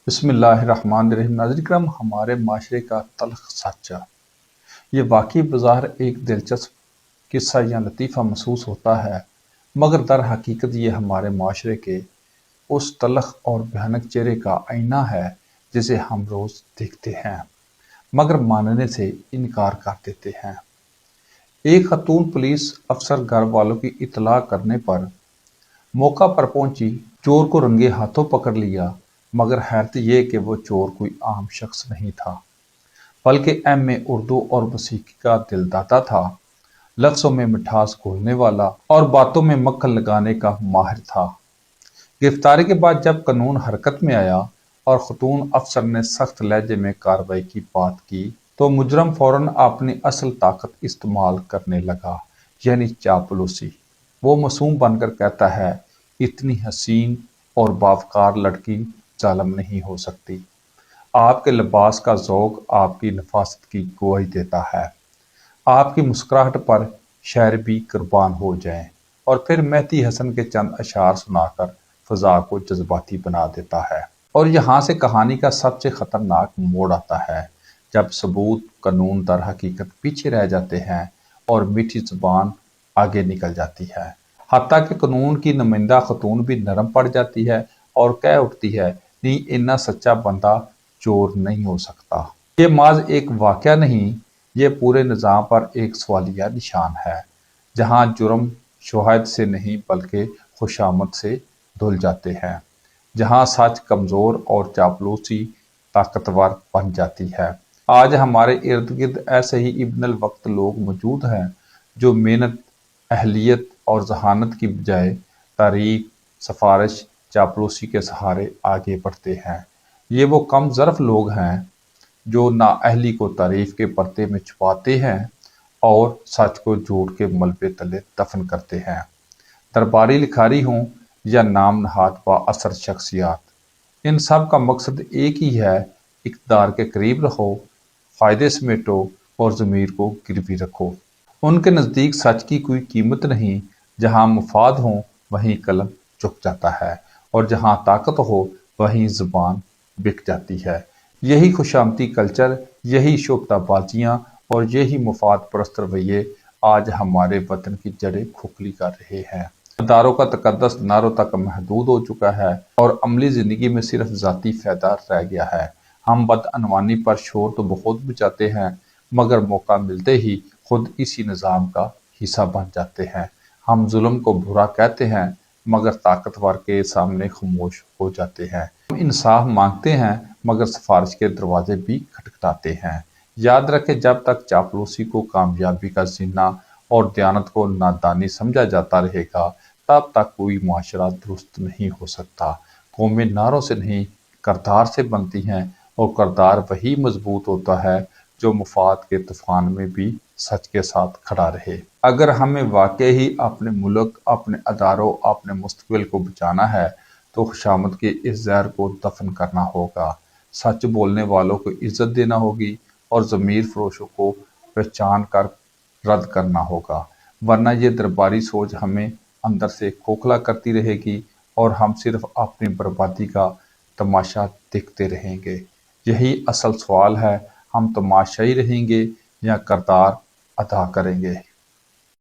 بسم اللہ الرحمن الرحیم۔ ناظرین کرام، ہمارے معاشرے کا تلخ سچا یہ واقعی بظاہر ایک دلچسپ قصہ یا لطیفہ محسوس ہوتا ہے، مگر در حقیقت یہ ہمارے معاشرے کے اس تلخ اور بھیانک چہرے کا آئینہ ہے جسے ہم روز دیکھتے ہیں مگر ماننے سے انکار کر دیتے ہیں۔ ایک خاتون پولیس افسر گھر والوں کی اطلاع کرنے پر موقع پر پہنچی، چور کو رنگے ہاتھوں پکڑ لیا، مگر حیرت یہ کہ وہ چور کوئی عام شخص نہیں تھا بلکہ ایم اے اردو اور موسیقی کا دلدادہ تھا، لفظوں میں مٹھاس گھولنے والا اور باتوں میں مکھن لگانے کا ماہر تھا۔ گرفتاری کے بعد جب قانون حرکت میں آیا اور خاتون افسر نے سخت لہجے میں کارروائی کی بات کی تو مجرم فوراً اپنی اصل طاقت استعمال کرنے لگا، یعنی چاپلوسی۔ وہ معصوم بن کر کہتا ہے، اتنی حسین اور باوقار لڑکی ظالم نہیں ہو سکتی۔ آپ کے لباس کا ذوق آپ کی نفاست کی گواہی دیتا ہے۔ آپ کی مسکراہٹ پر شاعر بھی قربان ہو جائیں۔ اور پھر مہدی حسن کے چند اشعار سنا کر فضا کو جذباتی بنا دیتا ہے۔ اور یہاں سے کہانی کا سب سے خطرناک موڑ آتا ہے جب ثبوت قانون در حقیقت پیچھے رہ جاتے ہیں اور میٹھی زبان آگے نکل جاتی ہے۔ حتیٰ کہ قانون کی نمائندہ خاتون بھی نرم پڑ جاتی ہے اور کہہ اٹھتی ہے، نہیں، اتنا سچا بندہ چور نہیں ہو سکتا۔ یہ محض ایک واقعہ نہیں، یہ پورے نظام پر ایک سوالیہ نشان ہے، جہاں جرم شواہد سے نہیں بلکہ خوشامد سے دھل جاتے ہیں، جہاں سچ کمزور اور چاپلوسی طاقتور بن جاتی ہے۔ آج ہمارے ارد گرد ایسے ہی ابن الوقت لوگ موجود ہیں جو محنت، اہلیت اور ذہانت کی بجائے تاریخ، سفارش، چاپلوسی کے سہارے آگے بڑھتے ہیں۔ یہ وہ کم ظرف لوگ ہیں جو نااہلی کو تعریف کے پردے میں چھپاتے ہیں اور سچ کو جھوٹ کے ملبے تلے دفن کرتے ہیں۔ درباری لکھاری ہوں یا نام نہاد با اثر شخصیات، ان سب کا مقصد ایک ہی ہے، اقتدار کے قریب رہو، فائدے سمیٹو اور ضمیر کو گروی رکھو۔ ان کے نزدیک سچ کی کوئی قیمت نہیں، جہاں مفاد ہوں وہیں قلم جھک جاتا ہے اور جہاں طاقت ہو وہیں زبان بک جاتی ہے۔ یہی خوشامدی کلچر، یہی شوخطہ بازیاں اور یہی مفاد پرست رویے آج ہمارے وطن کی جڑیں کھوکھلی کر رہے ہیں۔ اداروں کا تقدس نعروں تک محدود ہو چکا ہے اور عملی زندگی میں صرف ذاتی فائدہ رہ گیا ہے۔ ہم بدعنوانی پر شور تو بہت مچاتے ہیں مگر موقع ملتے ہی خود اسی نظام کا حصہ بن جاتے ہیں۔ ہم ظلم کو برا کہتے ہیں مگر طاقتور کے سامنے خاموش ہو جاتے ہیں۔ ہم انصاف مانگتے ہیں مگر سفارش کے دروازے بھی کھٹکھٹاتے ہیں۔ یاد رکھیں، جب تک چاپلوسی کو کامیابی کا زینہ اور دیانت کو نادانی سمجھا جاتا رہے گا تب تک کوئی معاشرہ درست نہیں ہو سکتا۔ قومیں نعروں سے نہیں کردار سے بنتی ہیں اور کردار وہی مضبوط ہوتا ہے جو مفاد کے طوفان میں بھی سچ کے ساتھ کھڑا رہے۔ اگر ہمیں واقعی اپنے ملک، اپنے اداروں، اپنے مستقبل کو بچانا ہے تو خوشامد کے اس زہر کو دفن کرنا ہوگا، سچ بولنے والوں کو عزت دینا ہوگی اور ضمیر فروشوں کو پہچان کر رد کرنا ہوگا، ورنہ یہ درباری سوچ ہمیں اندر سے کھوکھلا کرتی رہے گی اور ہم صرف اپنی بربادی کا تماشا دیکھتے رہیں گے۔ یہی اصل سوال ہے، ہم تماشائی رہیں گے یا کردار ادا کریں گے؟